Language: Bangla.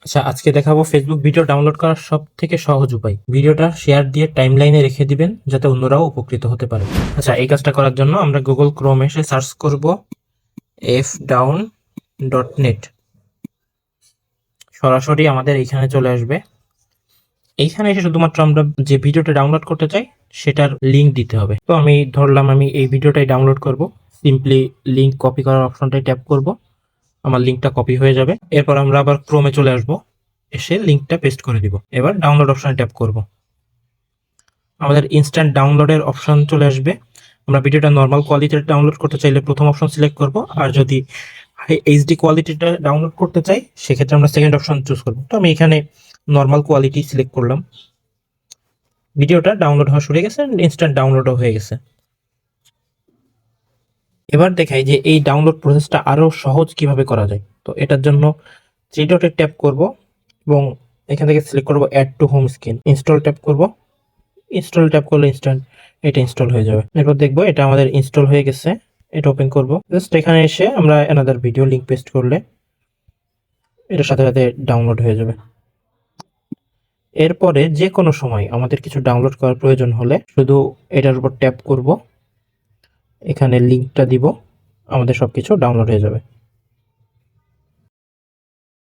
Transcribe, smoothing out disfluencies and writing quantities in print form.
আচ্ছা, আজকে দেখাবো ফেসবুক ভিডিও ডাউনলোড করার সব থেকে সহজ উপায়। ভিডিওটা শেয়ার দিয়ে টাইমলাইনে রেখে দিবেন যাতে অন্যরাও উপকৃত হতে পারে। আচ্ছা, এই কাজটা করার জন্য আমরা গুগল ক্রোম এসে সার্চ করব fdown.net। সরাসরি আমাদের এইখানে চলে আসবে। এইখানে এসে শুধুমাত্র আমরা যে ভিডিওটা ডাউনলোড করতে চাই সেটার লিঙ্ক দিতে হবে। তো আমি ধরলাম আমি এই ভিডিওটাই ডাউনলোড করব। সিম্পলি লিঙ্ক কপি করার অপশনটাই ট্যাপ করব, আমার লিঙ্কটা কপি হয়ে যাবে। এরপর আমরা আবার ক্রোমে চলে আসব, এসে লিঙ্কটা পেস্ট করে দিব। এবার ডাউনলোড অপশনে ট্যাপ করব, আমাদের ইনস্ট্যান্ট ডাউনলোডের অপশন চলে আসবে। আমরা ভিডিওটা নর্মাল কোয়ালিটির ডাউনলোড করতে চাইলে প্রথম অপশন সিলেক্ট করব, আর যদি হাই এইচডি কোয়ালিটিটা ডাউনলোড করতে চাই সেক্ষেত্রে আমরা সেকেন্ড অপশন চুজ করব। তো আমি এখানে নর্মাল কোয়ালিটি সিলেক্ট করলাম। ভিডিওটা ডাউনলোড হওয়া শুরু হয়ে গেছে, ইনস্ট্যান্ট ডাউনলোডও হয়ে গেছে। এবার দেখাই যে এই ডাউনলোড প্রসেসটা আরো সহজ কিভাবে করা যায়। তো এটার জন্য থ্রি ডটে ট্যাপ করব এবং এখান থেকে সিলেক্ট করব add to home screen. Install tap করব, ইনস্টল ট্যাপ করলে ইনস্ট্যান্ট এটা ইনস্টল হয়ে যাবে। এরপর দেখবো এটা আমাদের ইনস্টল হয়ে গেছে। এটা ওপেন করব। জাস্ট এখানে এসে আমরা অ্যানাদার ভিডিও লিংক পেস্ট করলে এটার সাথে সাথে ডাউনলোড হয়ে যাবে। এরপরে যে কোনো সময় আমাদের কিছু ডাউনলোড করার প্রয়োজন হলে শুধু এটার উপর ট্যাপ করব, এখানে লিংকটা দিব, আমাদের সবকিছু ডাউনলোড হয়ে যাবে।